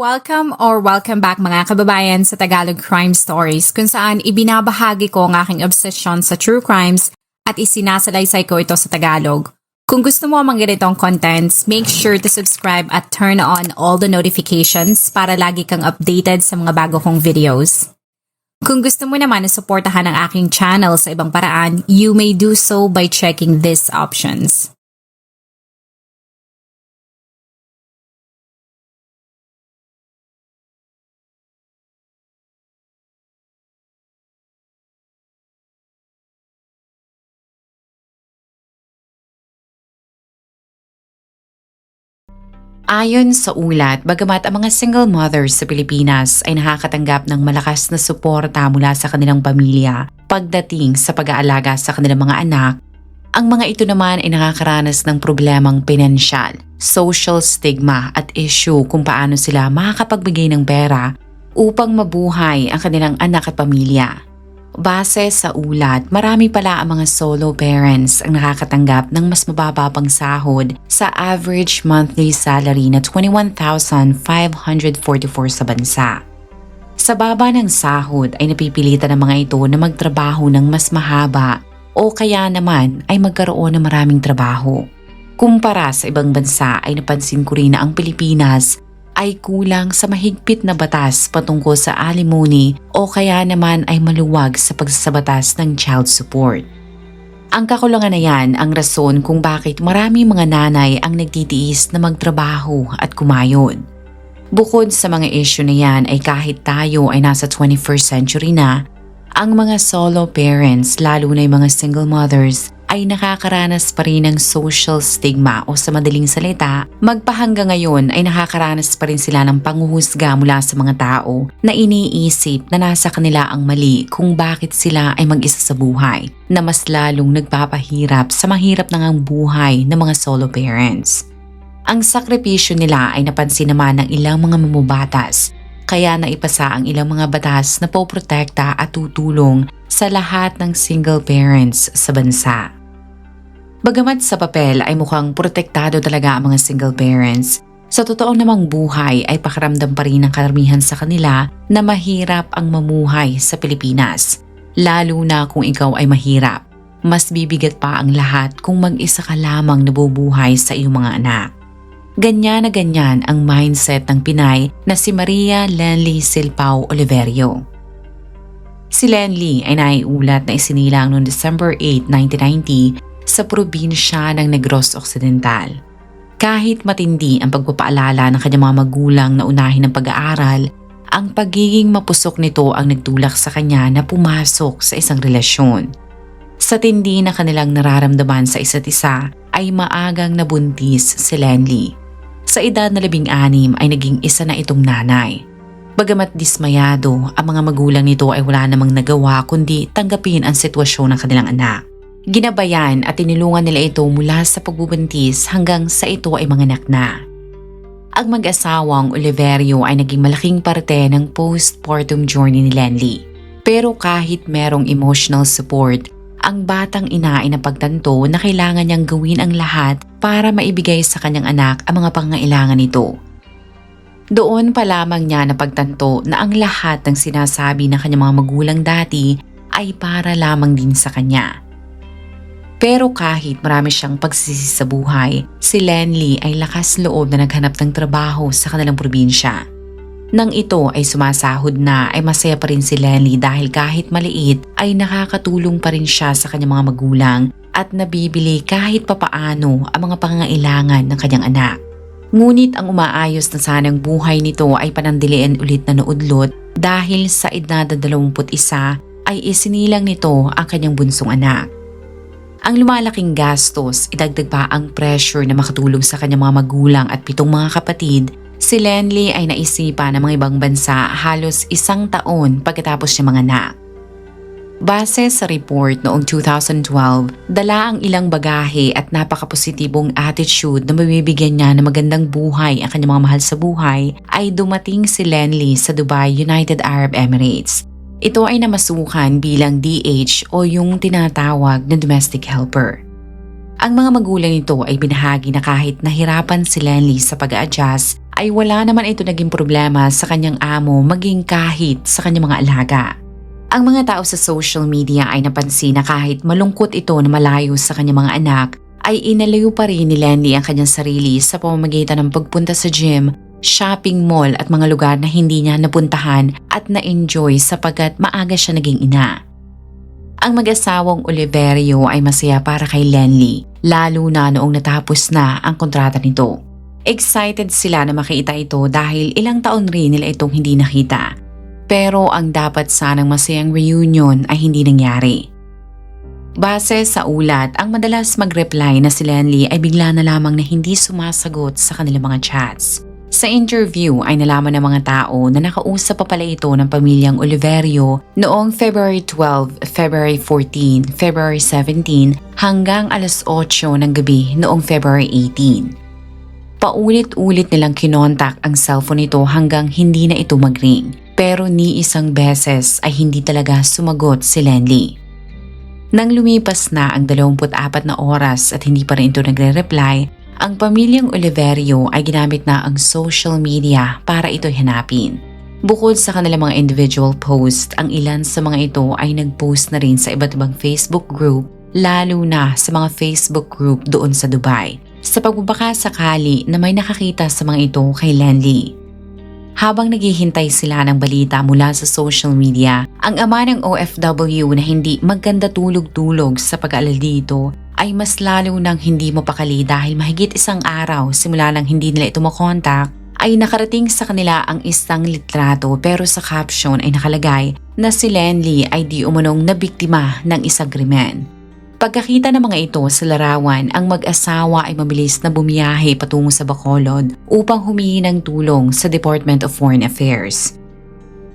Welcome back mga kababayan sa Tagalog Crime Stories kung saan ibinabahagi ko ang aking obsession sa true crimes at isinasalaysay ko ito sa Tagalog. Kung gusto mo ang mga ganitong contents, make sure to subscribe at turn on all the notifications para lagi kang updated sa mga bago kong videos. Kung gusto mo naman na suportahan ang aking channel sa ibang paraan, you may do so by checking these options. Ayon sa ulat, bagamat ang mga single mothers sa Pilipinas ay nakakatanggap ng malakas na suporta mula sa kanilang pamilya pagdating sa pag-aalaga sa kanilang mga anak, ang mga ito naman ay nakakaranas ng problemang pinansyal, social stigma at issue kung paano sila makakapagbigay ng pera upang mabuhay ang kanilang anak at pamilya. Base sa ulat, marami pala ang mga solo parents ang nakakatanggap ng mas mababa pang sahod sa average monthly salary na 21,544 sa bansa. Sa baba ng sahod ay napipilitan ng mga ito na magtrabaho ng mas mahaba o kaya naman ay magkaroon ng maraming trabaho. Kumpara sa ibang bansa ay napansin ko rin na ang Pilipinas ay kulang sa mahigpit na batas patungkol sa alimony o kaya naman ay maluwag sa pagsasabatas ng child support. Ang kakulangan na yan ang rason kung bakit marami mga nanay ang nagtitiis na magtrabaho at kumayod. Bukod sa mga issue na yan ay kahit tayo ay nasa 21st century na, ang mga solo parents lalo na yung mga single mothers ay nakakaranas pa rin ng social stigma o sa madaling salita, magpahanggang ngayon ay nakakaranas pa rin sila ng panghuhusga mula sa mga tao na iniisip na nasa kanila ang mali kung bakit sila ay mag-isa sa buhay na mas lalong nagpapahirap sa mahirap na ngang buhay ng mga solo parents. Ang sakripisyo nila ay napansin naman ng ilang mga mamubatas kaya naipasa ang ilang mga batas na poprotekta at tutulong sa lahat ng single parents sa bansa. Bagamat sa papel ay mukhang protektado talaga ang mga single parents, sa totoo namang buhay ay pakiramdam pa rin ng karamihan sa kanila na mahirap ang mamuhay sa Pilipinas. Lalo na kung ikaw ay mahirap, mas bibigat pa ang lahat kung mag-isa ka lamang nabubuhay sa iyong mga anak. Ganyan na ganyan ang mindset ng Pinay na si Maria Lenly Silpao Oliverio. Si Lenly ay naiulat na isinilang noong December 8, 1990 sa probinsya ng Negros Occidental. Kahit matindi ang pagpapaalala ng kanyang mga magulang na unahin ng pag-aaral, ang pagiging mapusok nito ang nagtulak sa kanya na pumasok sa isang relasyon. Sa tindi na kanilang nararamdaman sa isa't isa ay maagang nabuntis si Lenly. Sa edad na 16 ay naging isa na itong nanay. Bagamat dismayado, ang mga magulang nito ay wala namang nagawa kundi tanggapin ang sitwasyon ng kanilang anak. Ginabayan at tinulungan nila ito mula sa pagbubuntis hanggang sa ito ay manganak na. Ang mag-asawang Oliverio ay naging malaking parte ng postpartum journey ni Lenly. Pero kahit merong emotional support, ang batang ina ay napagtanto na kailangan niyang gawin ang lahat para maibigay sa kanyang anak ang mga pangangailangan nito. Doon pa lamang niya napagtanto na ang lahat ng sinasabi ng kanyang mga magulang dati ay para lamang din sa kanya. Pero kahit marami siyang pagsisisi sa buhay, si Lenly ay lakas loob na naghanap ng trabaho sa kanilang probinsya. Nang ito ay sumasahod na ay masaya pa rin si Lenly dahil kahit maliit ay nakakatulong pa rin siya sa kanyang mga magulang at nabibili kahit papaano ang mga pangangailangan ng kanyang anak. Ngunit ang umaayos na sanang buhay nito ay panandilian ulit na naudlot dahil sa edad na 21 ay isinilang nito ang kanyang bunsong anak. Ang lumalaking gastos, idagdag pa ang pressure na makatulong sa kanyang mga magulang at 7 mga kapatid, si Lenly ay naisipan ng mga ibang bansa halos 1 taon pagkatapos niya manganak. Base sa report noong 2012, dala ang ilang bagahe at napakapositibong attitude na mabibigyan niya ng magandang buhay ang kanyang mga mahal sa buhay ay dumating si Lenly sa Dubai, United Arab Emirates. Ito ay namasukan bilang DH o yung tinatawag na domestic helper. Ang mga magulang nito ay binahagi na kahit nahirapan si Lenly sa pag-a-adjust ay wala naman ito naging problema sa kanyang amo maging kahit sa kanyang mga alaga. Ang mga tao sa social media ay napansin na kahit malungkot ito na malayo sa kanyang mga anak, ay inalayo pa rin ni Lenny ang kanyang sarili sa pamamagitan ng pagpunta sa gym, shopping mall at mga lugar na hindi niya napuntahan at na-enjoy sapagkat maaga siya naging ina. Ang mag-asawang Oliverio ay masaya para kay Lenny, lalo na noong natapos na ang kontrata nito. Excited sila na makita ito dahil ilang taon rin nila itong hindi nakita. Pero ang dapat sanang masayang reunion ay hindi nangyari. Base sa ulat, ang madalas mag-reply na si Lenny ay bigla na lamang na hindi sumasagot sa kanilang mga chats. Sa interview ay nalaman ng mga tao na nakausap pa pala ito ng pamilyang Oliverio noong February 12, February 14, February 17 hanggang alas 8 ng gabi noong February 18. Paulit-ulit nilang kinontak ang cellphone nito hanggang hindi na ito mag-ring. Pero ni isang beses ay hindi talaga sumagot si Lenny. Nang lumipas na ang 24 na oras at hindi pa rin ito nagre-reply, ang pamilyang Oliverio ay ginamit na ang social media para ito hanapin. Bukod sa kanilang mga individual post, ang ilan sa mga ito ay nag-post na rin sa iba't ibang Facebook group, lalo na sa mga Facebook group doon sa Dubai, sa pagbabaka sakali na may nakakita sa mga ito kay Lenny. Habang naghihintay sila ng balita mula sa social media, ang ama ng OFW na hindi maganda tulog-tulog sa pag-aalala dito ay mas lalo nang hindi mapakali dahil mahigit isang araw simula nang hindi nila ito makontak ay nakarating sa kanila ang isang litrato pero sa caption ay nakalagay na si Lenny ay di umanong nabiktima ng isang krimen. Pagkakita ng mga ito sa larawan, ang mag-asawa ay mabilis na bumiyahe patungo sa Bacolod upang humingi ng tulong sa Department of Foreign Affairs.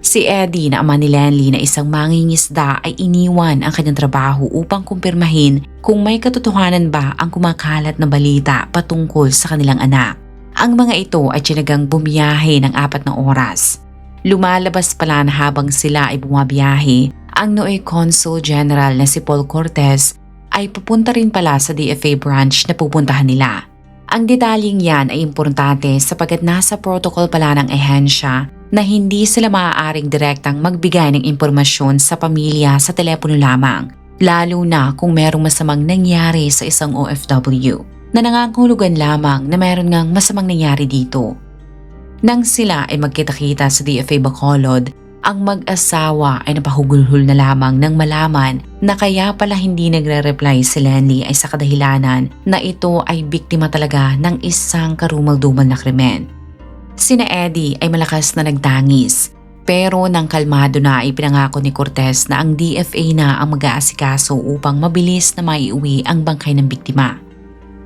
Si Eddie na ama ni Lenny na isang mangingisda ay iniwan ang kanyang trabaho upang kumpirmahin kung may katotohanan ba ang kumakalat na balita patungkol sa kanilang anak. Ang mga ito ay tinagang bumiyahe ng 4 na oras. Lumalabas pala na habang sila ay bumabiyahe, ang Noe Consul General na si Paul Cortez ay pupunta rin pala sa DFA branch na pupuntahan nila. Ang detalyeng yan ay importante sapagkat nasa protocol pala ng ehensya na hindi sila maaaring direktang magbigay ng impormasyon sa pamilya sa telepono lamang, lalo na kung merong masamang nangyari sa isang OFW na nangangahulugan lamang na meron ngang masamang nangyari dito. Nang sila ay magkita-kita sa DFA Bacolod, ang mag-asawa ay napahugulhol na lamang nang malaman na kaya pala hindi nagre-reply si Lenny ay sa kadahilanan na ito ay biktima talaga ng isang karumal-dumal na krimen. Sina Eddie ay malakas na nagtangis pero nang kalmado na ay pinangako ni Cortez na ang DFA na ang mag-aasikaso upang mabilis na maiuwi ang bangkay ng biktima.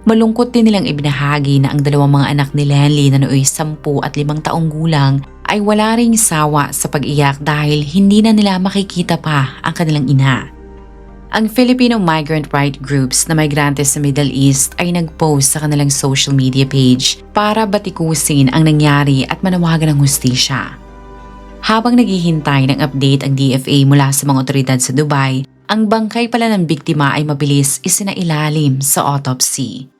Malungkot din nilang ibinahagi na ang dalawang mga anak ni Lenny na nooy 10 at 5 taong gulang ay wala ring sawa sa pag-iyak dahil hindi na nila makikita pa ang kanilang ina. Ang Filipino migrant right groups na migrante sa Middle East ay nag-post sa kanilang social media page para batikusin ang nangyari at manawagan ng hustisya. Habang naghihintay ng update ang DFA mula sa mga otoridad sa Dubai, ang bangkay pala ng biktima ay mabilis isinailalim sa autopsy.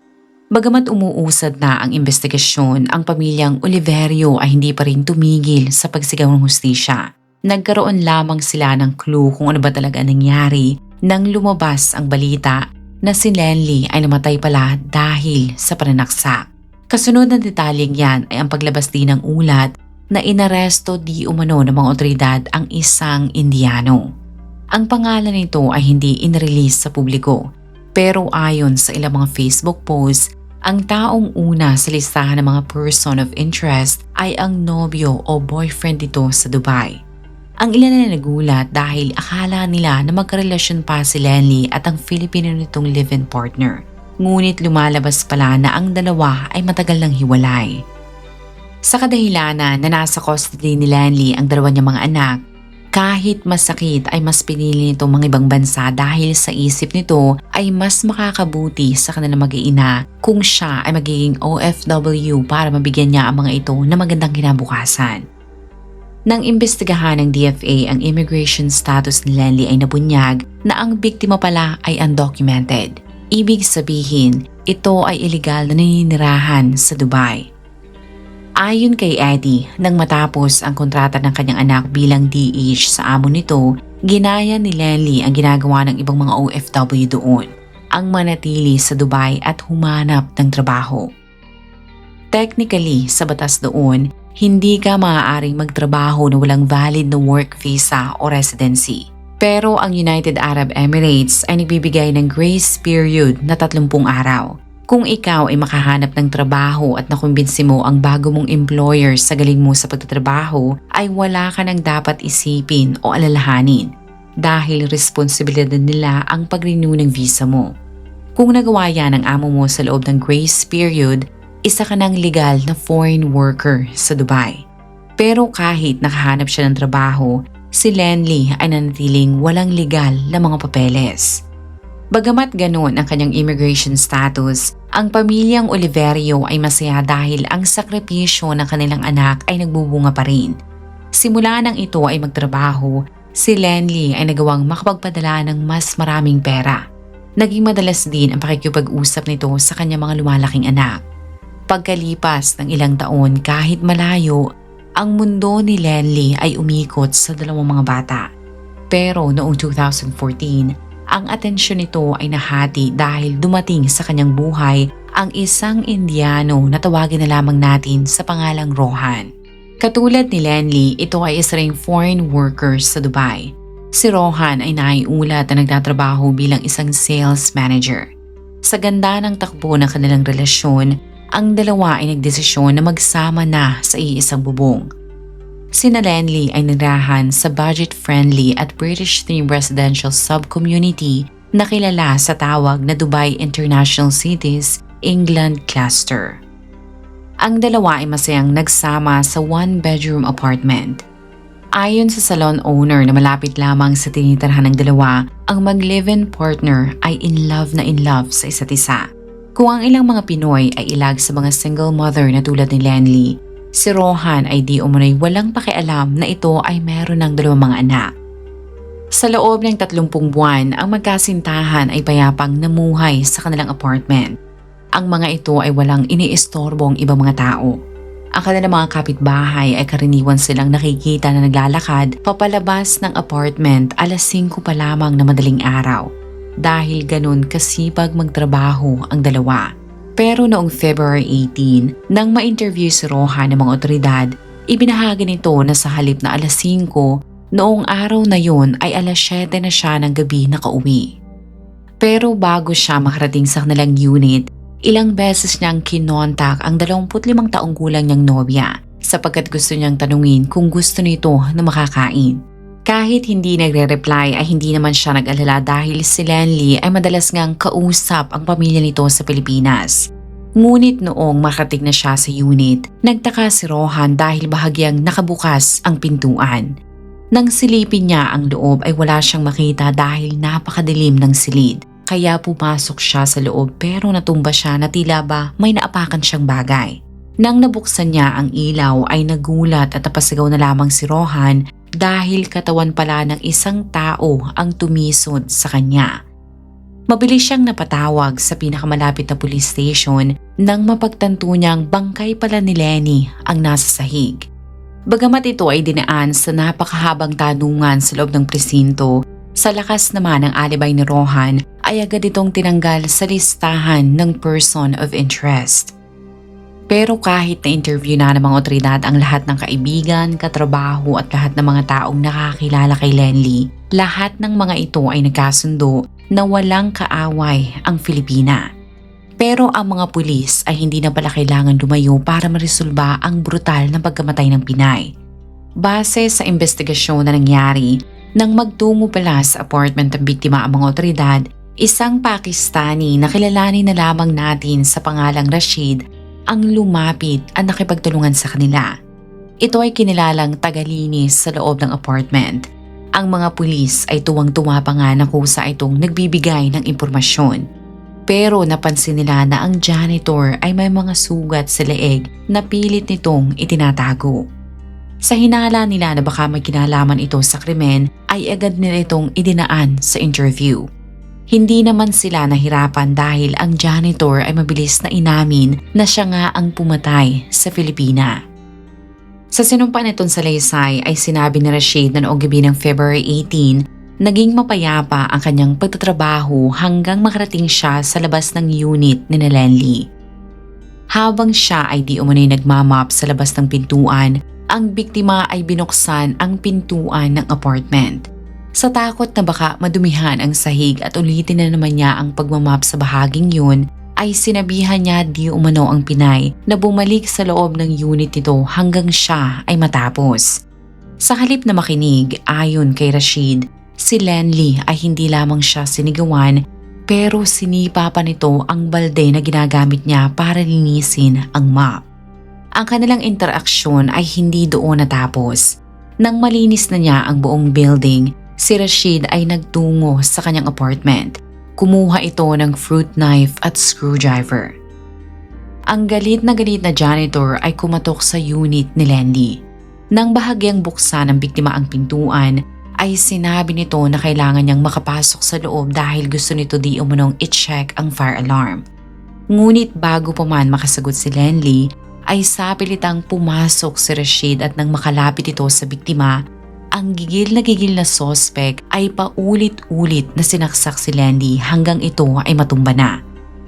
Bagamat umuusad na ang investigasyon, ang pamilyang Oliverio ay hindi pa rin tumigil sa pagsigaw ng hustisya. Nagkaroon lamang sila ng clue kung ano ba talaga nangyari nang lumabas ang balita na si Lenny ay namatay pala dahil sa pananaksak. Kasunod ng detalyeng yan ay ang paglabas din ng ulat na inaresto di umano ng mga otoridad ang isang Indiano. Ang pangalan nito ay hindi inrelease sa publiko, pero ayon sa ilang mga Facebook posts, ang taong una sa listahan ng mga person of interest ay ang nobyo o boyfriend nito sa Dubai. Ang ilan na nagulat dahil akala nila na magkarelasyon pa si Lenny at ang Filipino nitong live-in partner. Ngunit lumalabas pala na ang dalawa ay matagal nang hiwalay. Sa kadahilanan na nasa custody ni Lenny ang dalawa niyang mga anak, kahit masakit ay mas pinili nitong mga ibang bansa dahil sa isip nito ay mas makakabuti sa kanilang mag-iina kung siya ay magiging OFW para mabigyan niya ang mga ito na magandang kinabukasan. Nang imbestigahan ng DFA ang immigration status ni Lenny ay nabunyag na ang biktima pala ay undocumented. Ibig sabihin, ito ay illegal na naninirahan sa Dubai. Ayon kay Eddie, nang matapos ang kontrata ng kanyang anak bilang DH sa amo nito, ginaya ni Lenny ang ginagawa ng ibang mga OFW doon, ang manatili sa Dubai at humanap ng trabaho. Technically, sa batas doon, hindi ka maaaring magtrabaho na walang valid na work visa o residency. Pero ang United Arab Emirates ay nagbibigay ng grace period na 30 araw. Kung ikaw ay makahanap ng trabaho at nakumbinsi mo ang bago mong employer sa galing mo sa pagtatrabaho, ay wala ka nang dapat isipin o alalahanin dahil responsibilidad nila ang pag-renew ng visa mo. Kung nagawa yan ng amo mo sa loob ng grace period, isa ka ng legal na foreign worker sa Dubai. Pero kahit nakahanap siya ng trabaho, si Lenny ay nanatiling walang legal na mga papeles. Bagamat ganoon ang kanyang immigration status, ang pamilyang Oliverio ay masaya dahil ang sakripisyo ng kanilang anak ay nagbubunga pa rin. Simula nang ito ay magtrabaho, si Lenny ay nagawang makapagpadala ng mas maraming pera. Naging madalas din ang pakikipag-usap nito sa kanyang mga lumalaking anak. Pagkalipas ng ilang taon kahit malayo, ang mundo ni Lenny ay umikot sa dalawang mga bata. Pero noong 2014, ang atensyon nito ay nahati dahil dumating sa kanyang buhay ang isang Indiano na tawagin na lamang natin sa pangalang Rohan. Katulad ni Lenny, ito ay isa ring foreign worker sa Dubai. Si Rohan ay naiulat na nagtatrabaho bilang isang sales manager. Sa ganda ng takbo ng kanilang relasyon, ang dalawa ay nagdesisyon na magsama na sa iisang bubong. Sina Lenny ay nirahan sa budget-friendly at British-themed residential sub-community na kilala sa tawag na Dubai International Cities, England Cluster. Ang dalawa ay masayang nagsama sa one-bedroom apartment. Ayon sa salon owner na malapit lamang sa tinitirhan ng dalawa, ang mag-live-in partner ay in love sa isa't isa. Kung ang ilang mga Pinoy ay ilag sa mga single mother na tulad ni Lenny, si Rohan ay di umunoy walang pakialam na ito ay meron ng dalawang mga anak. Sa loob ng 30 buwan, ang magkasintahan ay payapang namuhay sa kanilang apartment. Ang mga ito ay walang iniistorbong ibang mga tao. Ang kanilang mga kapitbahay ay karaniwan silang nakikita na naglalakad papalabas ng apartment 5:00 pa lamang na madaling araw. Dahil ganun kasipag magtrabaho ang dalawa. Pero noong February 18, nang ma-interview si Rohan ng mga otoridad, ibinahagi nito na sa halip na 5:00, noong araw na yun ay 7:00 na siya ng gabi nakauwi. Pero bago siya makarating sa kanilang unit, ilang beses niyang kinontak ang 25 taong gulang niyang nobya sapagkat gusto niyang tanungin kung gusto nito na makakain. Kahit hindi nagre-reply ay hindi naman siya nag-alala dahil si Lenny ay madalas ngang kausap ang pamilya nito sa Pilipinas. Ngunit noong makating na siya sa unit, nagtaka si Rohan dahil bahagyang nakabukas ang pintuan. Nang silipin niya ang loob ay wala siyang makita dahil napakadilim ng silid. Kaya pumasok siya sa loob pero natumba siya na tila ba may naapakan siyang bagay. Nang nabuksan niya ang ilaw ay nagulat at napasigaw na lamang si Rohan dahil katawan pala ng isang tao ang tumisod sa kanya. Mabilis siyang napatawag sa pinakamalapit na police station nang mapagtanto niyang bangkay pala ni Lenny ang nasa sahig. Bagamat ito ay dinaan sa napakahabang tanungan sa loob ng presinto, sa lakas naman ng alibay ni Rohan ay agad itong tinanggal sa listahan ng person of interest. Pero kahit na-interview na ng mga otoridad ang lahat ng kaibigan, katrabaho at lahat ng mga taong nakakilala kay Lenny, lahat ng mga ito ay nagkasundo na walang kaaway ang Filipina. Pero ang mga pulis ay hindi na pala kailangan lumayo para maresolba ang brutal na pagkamatay ng Pinay. Base sa investigasyon na nangyari, nang magtungo pala sa apartment ng biktima ang mga otoridad, isang Pakistani na kilalanin na lamang natin sa pangalang Rashid ang lumapit at nakipagtulungan sa kanila. Ito ay kinilalang tagalinis sa loob ng apartment. Ang mga pulis ay tuwang-tuwa pa nga na kusa itong nagbibigay ng impormasyon. Pero napansin nila na ang janitor ay may mga sugat sa leeg na pilit nitong itinatago. Sa hinala nila na baka may kinalaman ito sa krimen ay agad nila itong idinaan sa interview. Hindi naman sila nahirapan dahil ang janitor ay mabilis na inamin na siya nga ang pumatay sa Filipina. Sa sinumpa nitong salaysay ay sinabi ni Rashid na noong gabi ng February 18, naging mapayapa ang kanyang pagtatrabaho hanggang makarating siya sa labas ng unit ni Lenly. Habang siya ay di umano'y nagmamap sa labas ng pintuan, ang biktima ay binuksan ang pintuan ng apartment. Sa takot na baka madumihan ang sahig at ulitin na naman niya ang pagmamap sa bahaging yun, ay sinabihan niya di umano ang Pinay na bumalik sa loob ng unit nito hanggang siya ay matapos. Sa halip na makinig, ayon kay Rashid, si Lenly ay hindi lamang siya sinigawan pero sinipa pa nito ang balde na ginagamit niya para linisin ang mop. Ang kanilang interaksyon ay hindi doon natapos. Nang malinis na niya ang buong building, si Rashid ay nagtungo sa kanyang apartment. Kumuha ito ng fruit knife at screwdriver. Ang galit na janitor ay kumatok sa unit ni Lenly. Nang bahagyang buksan ng biktima ang pintuan, ay sinabi nito na kailangan niyang makapasok sa loob dahil gusto nito di umunong i-check ang fire alarm. Ngunit bago pa man makasagot si Lenly, ay sapilitang pumasok si Rashid at nang makalapit ito sa biktima, ang gigil na sospek ay paulit-ulit na sinaksak si Lenly hanggang ito ay matumba na.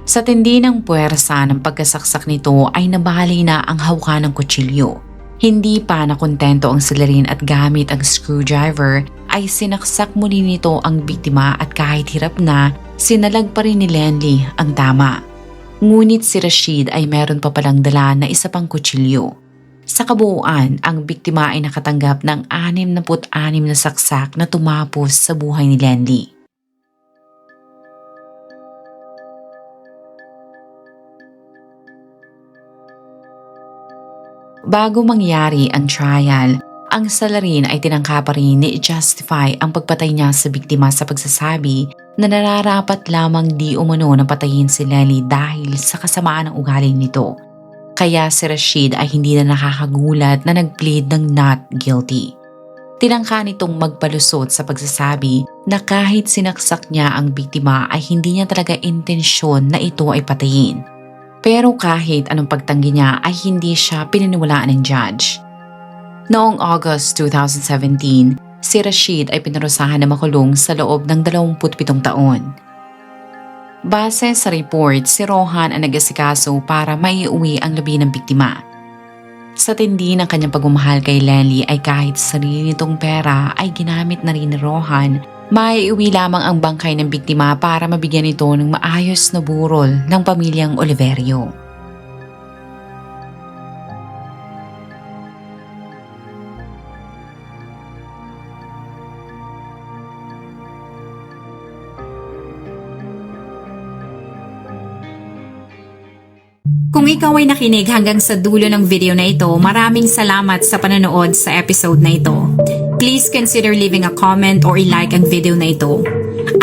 Sa tindi ng puwersa ng pagkasaksak nito ay nabali na ang hawakan ng kutsilyo. Hindi pa nakontento ang salarin at gamit ang screwdriver ay sinaksak muli nito ang biktima at kahit hirap na, sinalag pa rin ni Lenly ang tama. Ngunit si Rashid ay meron pa palang dala na isa pang kutsilyo. Sa kabuuan, ang biktima ay nakatanggap ng 66 na saksak na tumapos sa buhay ni Lenly. Bago mangyari ang trial, ang salarin ay tinangka pa rin ni i-justify ang pagpatay niya sa biktima sa pagsasabi na nararapat lamang di umano na patayin si Lenly dahil sa kasamaan ng ugali nito. Kaya si Rashid ay hindi na nakakagulat na nag-plead ng not guilty. Tinangka nitong magpalusot sa pagsasabi na kahit sinaksak niya ang biktima ay hindi niya talaga intensyon na ito ay patayin. Pero kahit anong pagtanggi niya ay hindi siya pininiwalaan ng judge. Noong August 2017, si Rashid ay pinarusahan na makulong sa loob ng 27 taon. Base sa report, si Rohan ang nag-asikaso para maiuwi ang labi ng biktima. Sa tindi ng kanyang pagmamahal kay Lenly ay kahit sarili nitong pera ay ginamit na rin ni Rohan, maiuwi lamang ang bangkay ng biktima para mabigyan ito ng maayos na burol ng pamilyang Oliverio. Kung ikaw ay nakinig hanggang sa dulo ng video na ito, maraming salamat sa panonood sa episode na ito. Please consider leaving a comment or i-like ang video na ito.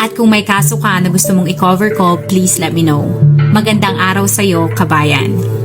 At kung may kaso ka na gusto mong i-cover ko, please let me know. Magandang araw sa'yo, kabayan.